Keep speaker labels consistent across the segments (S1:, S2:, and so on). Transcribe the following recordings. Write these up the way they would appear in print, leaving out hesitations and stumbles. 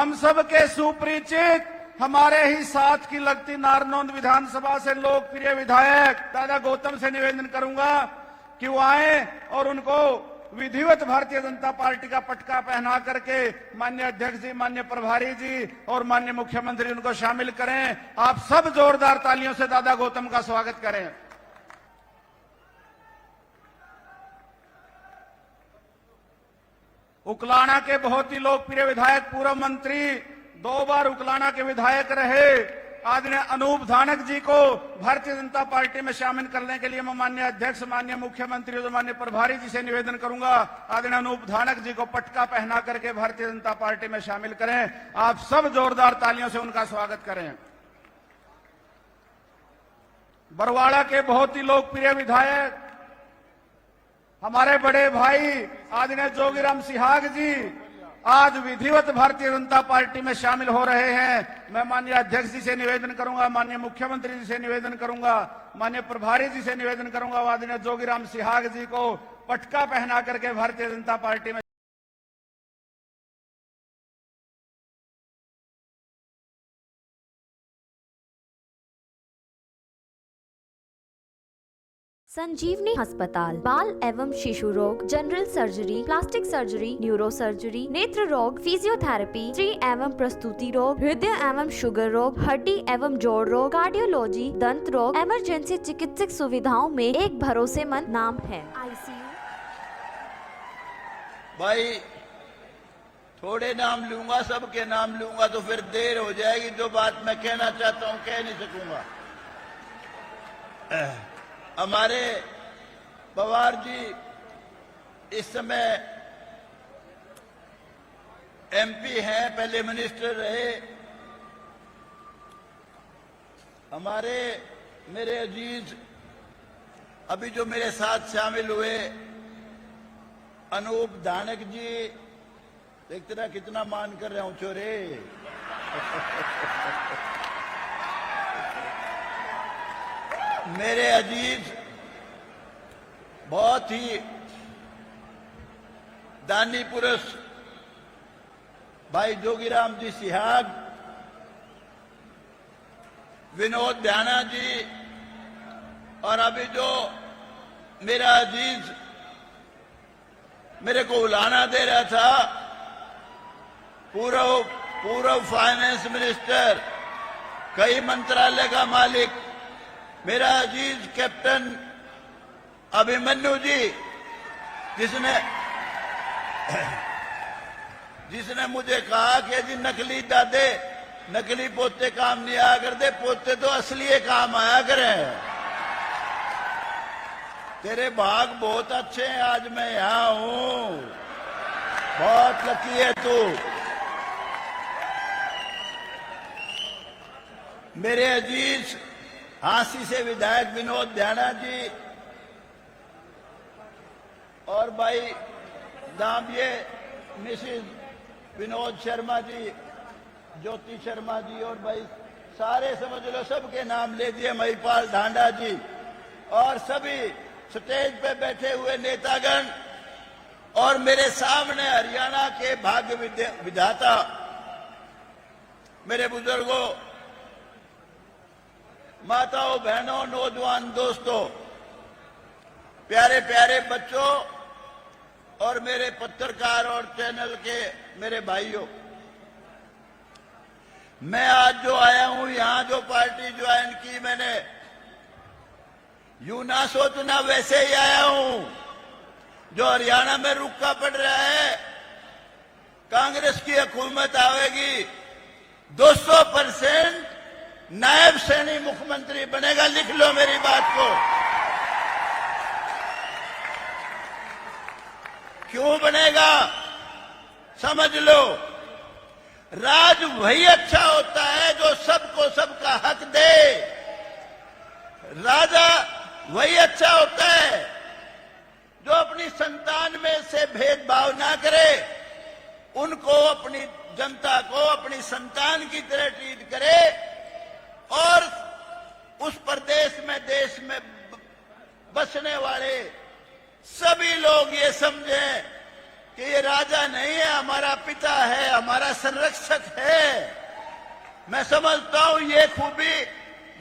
S1: हम सब के सुपरिचित हमारे ही साथ की लगती नारनौंद विधानसभा से लोकप्रिय विधायक दादा गौतम से निवेदन करूंगा कि वो आए और उनको विधिवत भारतीय जनता पार्टी का पटका पहना करके माननीय अध्यक्ष जी, माननीय प्रभारी जी और माननीय मुख्यमंत्री उनको शामिल करें। आप सब जोरदार तालियों से दादा गौतम का स्वागत करें। उकलाना के बहुत ही लोकप्रिय विधायक, पूर्व मंत्री, 2 बार उकलाना के विधायक रहे आदरणीय अनूप धानक जी को भारतीय जनता पार्टी में शामिल करने के लिए मैं माननीय अध्यक्ष, माननीय मुख्यमंत्री और माननीय प्रभारी जी से निवेदन करूंगा, आदरणीय अनूप धानक जी को पटका पहना करके भारतीय जनता पार्टी में शामिल करें। आप सब जोरदार तालियों से उनका स्वागत करें। बरवाड़ा के बहुत ही लोकप्रिय विधायक, हमारे बड़े भाई आदरणीय जोगीराम सिहाग जी आज विधिवत भारतीय जनता पार्टी में शामिल हो रहे हैं। मैं माननीय अध्यक्ष जी से निवेदन करूंगा, माननीय मुख्यमंत्री जी से निवेदन करूंगा, माननीय प्रभारी जी से निवेदन करूंगा, आदरणीय जोगीराम सिहाग जी को पटका पहना करके भारतीय जनता पार्टी में
S2: संजीवनी अस्पताल बाल एवं शिशु रोग, general surgery, plastic surgery, neuro surgery, नेत्र रोग, फिजियोथेरेपी, स्त्री एवं प्रसूति रोग, हृदय एवं शुगर रोग, हड्डी एवं जोड़ रोग, कार्डियोलॉजी, दंत रोग, इमरजेंसी चिकित्सक सुविधाओं में एक भरोसेमंद नाम है। आईसीयू
S3: भाई थोड़े नाम लूंगा, सबके नाम लूंगा तो फिर देर हो जाएगी। जो बात मैं कहना चाहता हूं कह नहीं सकूंगा। हमारे पवार जी इस समय एमपी हैं, पहले मिनिस्टर रहे। हमारे मेरे अजीज अभी जो मेरे साथ शामिल हुए अनूप धानक जी, देखते ना कितना मान कर रहा हूं चोरे। मेरे अजीज बहुत ही दानी पुरुष भाई जोगीराम जी सिहाग, विनोद ध्याना जी, और अभी जो मेरा अजीज मेरे को उलाना दे रहा था, पूर्व फाइनेंस मिनिस्टर, कई मंत्रालय का मालिक मेरा अजीज कैप्टन अभिमन्यु जी, जिसने मुझे कहा कि जी नकली दादे नकली पोते काम नहीं आया करते, पोते तो असली काम आया करें। तेरे भाग बहुत अच्छे हैं, आज मैं यहां हूं, बहुत लकी है तू। मेरे अजीज हांसी से विधायक विनोद ध्याना जी, और भाई दामिये मिसिज विनोद शर्मा जी, ज्योति शर्मा जी, और भाई सारे समझ लो सबके नाम ले दिए, महिपाल ढांडा जी, और सभी स्टेज पे बैठे हुए नेतागण, और मेरे सामने हरियाणा के भाग्य विधाता मेरे बुजुर्गों, माताओं, बहनों, नौजवान दोस्तों, प्यारे प्यारे बच्चों और मेरे पत्रकार और चैनल के मेरे भाइयों, मैं आज जो आया हूं यहां, जो पार्टी ज्वाइन की मैंने, यूं ना सोचना वैसे ही आया हूं। जो हरियाणा में रुका पड़ रहा है, कांग्रेस की हुकूमत आवेगी, 200% नायब सैनी मुख्यमंत्री बनेगा। लिख लो मेरी बात को। क्यों बनेगा समझ लो। राज वही अच्छा होता है जो सबको सबका हक दे। राजा वही अच्छा होता है जो अपनी संतान में से भेदभाव ना करे, उनको, अपनी जनता को अपनी संतान की तरह ट्रीट करे, और उस प्रदेश में, देश में बसने वाले सभी लोग ये समझें कि ये राजा नहीं है, हमारा पिता है, हमारा संरक्षक है। मैं समझता हूं ये खूबी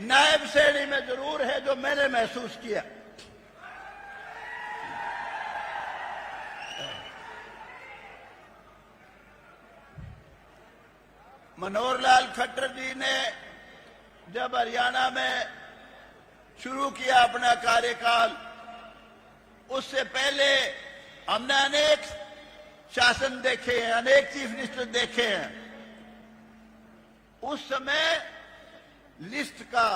S3: नायब श्रेणी में जरूर है जो मैंने महसूस किया। मनोहर लाल खट्टर जी ने जब हरियाणा में शुरू किया अपना कार्यकाल, उससे पहले हमने अनेक शासन देखे हैं, अनेक चीफ मिनिस्टर देखे हैं। उस समय लिस्ट का,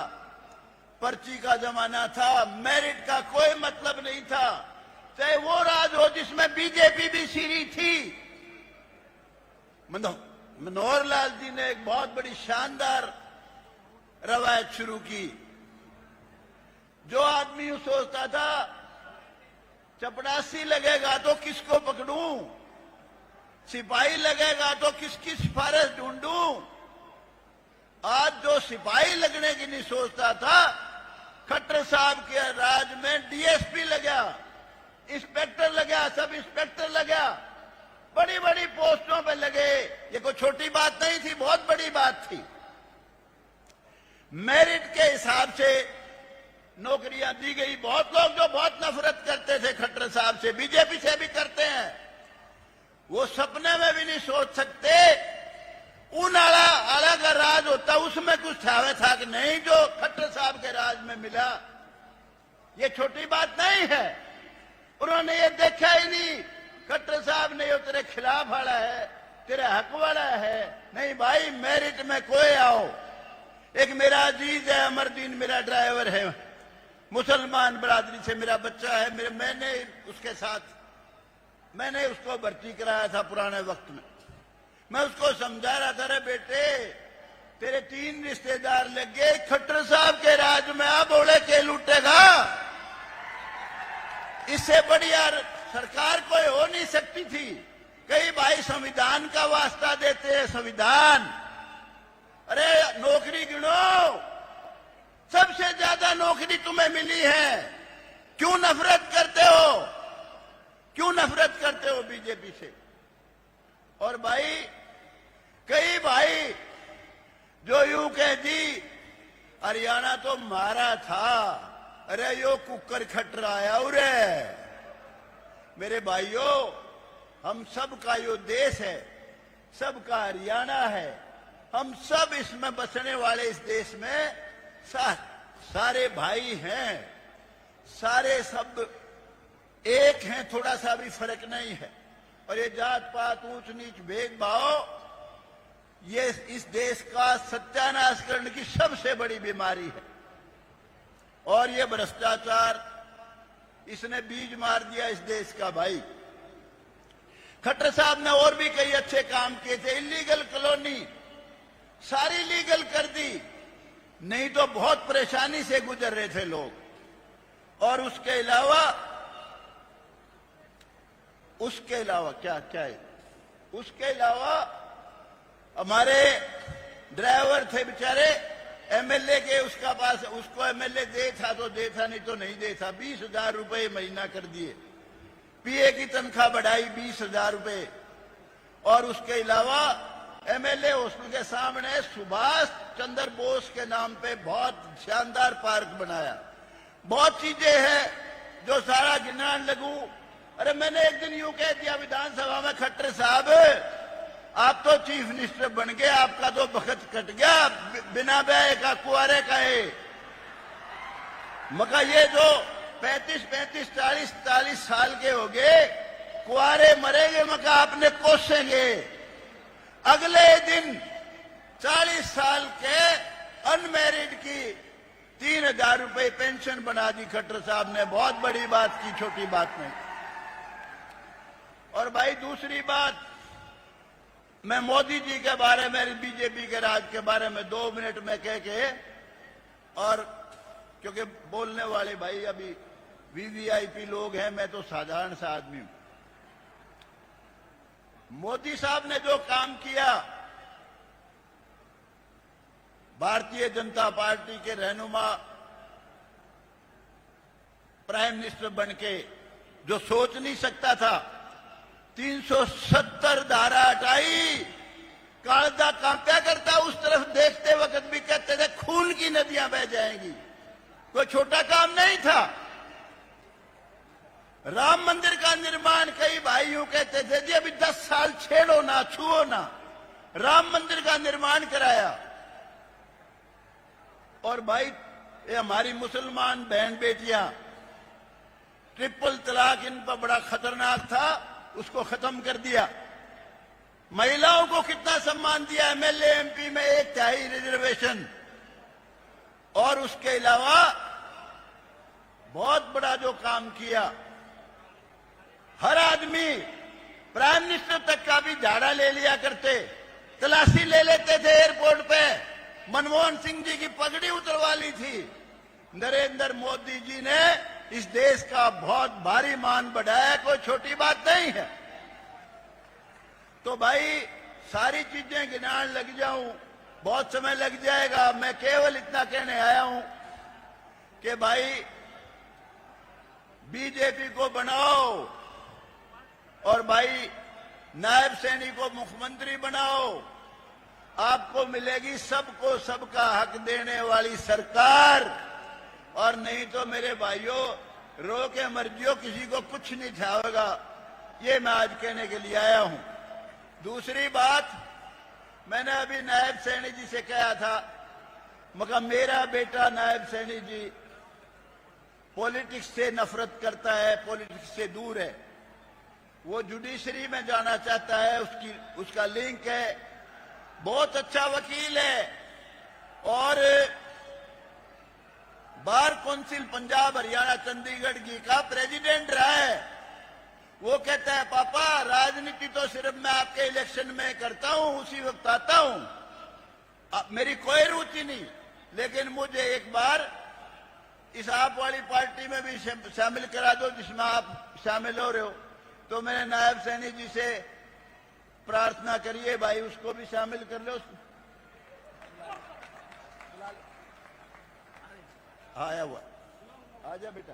S3: पर्ची का जमाना था, मेरिट का कोई मतलब नहीं था। चाहे वो राज हो जिसमें बीजेपी भी सीरी थी। मनोहर लाल जी ने एक बहुत बड़ी शानदार रवायत शुरू की। जो आदमी सोचता था चपड़ासी लगेगा तो किसको पकड़ूं, सिपाही लगेगा तो किसकी सिफारिश ढूंढूं, आज जो सिपाही लगने की नहीं सोचता था, खट्टर साहब के राज में डीएसपी लगा, इंस्पेक्टर लगा, सब इंस्पेक्टर लगा, बड़ी बड़ी पोस्टों पे लगे। ये कोई छोटी बात नहीं थी, बहुत बड़ी बात थी। मेरिट के हिसाब से नौकरियां दी गई। बहुत लोग जो बहुत नफरत करते थे खट्टर साहब से, बीजेपी से भी करते हैं, वो सपने में भी नहीं सोच सकते उन आला का राज होता उसमें कुछ छावे था कि नहीं जो खट्टर साहब के राज में मिला। ये छोटी बात नहीं है। उन्होंने ये देखा ही नहीं खट्टर साहब ने ये तेरे खिलाफ वाला है, तेरे हक वाला है। नहीं भाई, मेरिट में कोई आओ। एक मेरा अजीज है अमरदीन, मेरा ड्राइवर है, मुसलमान बरादरी से मेरा बच्चा है। मैंने उसके साथ मैंने उसको भर्ती कराया था पुराने वक्त में। मैं उसको समझा रहा था, रे बेटे तेरे 3 रिश्तेदार लग गए खट्टर साहब के राज में, अब ओढ़े के लूटेगा। इससे बढ़िया सरकार कोई हो नहीं सकती थी। कई भाई संविधान का वास्ता देते हैं, संविधान। अरे नौकरी गिनो, सबसे ज्यादा नौकरी तुम्हें मिली है, क्यों नफरत करते हो, क्यों नफरत करते हो बीजेपी से। और भाई कई भाई जो यूं कह दी हरियाणा तो मारा था, अरे यो कुकर खट्टर आया उरे। मेरे भाइयों, हम सबका यो देश है, सबका हरियाणा है, हम सब इसमें बसने वाले इस देश में सारे भाई हैं, सारे सब एक हैं, थोड़ा सा भी फर्क नहीं है। और ये जात पात ऊंच नीच भेदभाव ये इस देश का सत्यानाश करने की सबसे बड़ी बीमारी है। और ये भ्रष्टाचार इसने बीज मार दिया इस देश का। भाई खट्टर साहब ने और भी कई अच्छे काम किए थे। इलीगल कॉलोनी सारी लीगल कर दी, नहीं तो बहुत परेशानी से गुजर रहे थे लोग। और उसके अलावा क्या है, उसके अलावा हमारे ड्राइवर थे बेचारे एमएलए के, उसका पास उसको एमएलए दे था तो दे था, नहीं तो नहीं दे था। 20,000 रुपए महीना कर दिए, पीए की तनख्वाह बढ़ाई 20,000 रुपए। और उसके अलावा एमएलए हॉस्टल के सामने सुभाष चंद्र बोस के नाम पे बहुत शानदार पार्क बनाया। बहुत चीजें हैं जो सारा गिनान लगू। अरे मैंने एक दिन यूं कह दिया विधानसभा में, खट्टर साहब आप तो चीफ मिनिस्टर बन गए, आपका तो वक्त कट गया, बिना ब्याह का कुंवारे का है। मगर ये जो 35, 40 साल के हो गए, कुंवारे मरेंगे, मगर आपने कोसेंगे। अगले दिन 40 साल के अनमैरिड की 3,000 रुपए पेंशन बना दी खट्टर साहब ने। बहुत बड़ी बात की, छोटी बात नहीं। और भाई दूसरी बात, मैं मोदी जी के बारे में, बीजेपी के राज के बारे में 2 मिनट में कह के, और क्योंकि बोलने वाले भाई अभी वीवीआईपी लोग हैं, मैं तो साधारण सा आदमी हूं। मोदी साहब ने जो काम किया, भारतीय जनता पार्टी के रहनुमा प्राइम मिनिस्टर बनके, जो सोच नहीं सकता था 370 धारा हटाई। कालदा कांप्या करता, उस तरफ देखते वक्त भी कहते थे खून की नदियां बह जाएंगी। कोई छोटा काम नहीं था। राम मंदिर का निर्माण, कई भाई यूं कहते थे जी अभी 10 साल छेड़ो ना, छुओ ना। राम मंदिर का निर्माण कराया। और भाई ये हमारी मुसलमान बहन बेटियां, ट्रिपल तलाक इन पर बड़ा खतरनाक था, उसको खत्म कर दिया। महिलाओं को कितना सम्मान दिया, एमएलए एमपी में 1/3 रिजर्वेशन। और उसके अलावा बहुत बड़ा जो काम किया, हर आदमी, प्राइम मिनिस्टर तक का भी झाड़ा ले लिया करते, तलाशी ले लेते थे एयरपोर्ट पे। मनमोहन सिंह जी की पगड़ी उतरवा ली थी। नरेंद्र मोदी जी ने इस देश का बहुत भारी मान बढ़ाया, कोई छोटी बात नहीं है। तो भाई सारी चीजें गिनान लग जाऊं, बहुत समय लग जाएगा। मैं केवल इतना कहने आया हूं कि भाई बीजेपी को बनाओ और भाई नायब सैनी को मुख्यमंत्री बनाओ। आपको मिलेगी सबको सबका हक देने वाली सरकार। और नहीं तो मेरे भाइयों, रो के मर्जियों, किसी को कुछ नहीं छावेगा। ये मैं आज कहने के लिए आया हूं। दूसरी बात, मैंने अभी नायब सैनी जी से कहा था, मगर मेरा बेटा नायब सैनी जी पॉलिटिक्स से नफरत करता है, पॉलिटिक्स से दूर है। वो जुडिशरी में जाना चाहता है, उसका लिंक है, बहुत अच्छा वकील है और बार काउंसिल पंजाब हरियाणा चंडीगढ़ की का प्रेसिडेंट रहा है। वो कहता है पापा राजनीति तो सिर्फ मैं आपके इलेक्शन में करता हूं, उसी वक्त आता हूं, मेरी कोई रुचि नहीं। लेकिन मुझे एक बार इस आप वाली पार्टी में भी शामिल करा दो जिसमें आप शामिल हो रहे हो। तो मैंने नायब सैनी जी से प्रार्थना करिए भाई उसको भी शामिल कर लो। आया हुआ, आजा बेटा।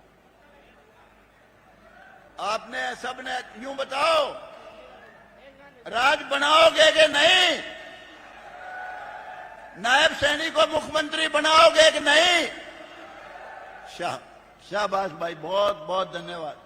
S3: आपने सबने यूं बताओ, राज बनाओगे कि नहीं? नायब सैनी को मुख्यमंत्री बनाओगे कि नहीं? शाबाश भाई, बहुत बहुत धन्यवाद।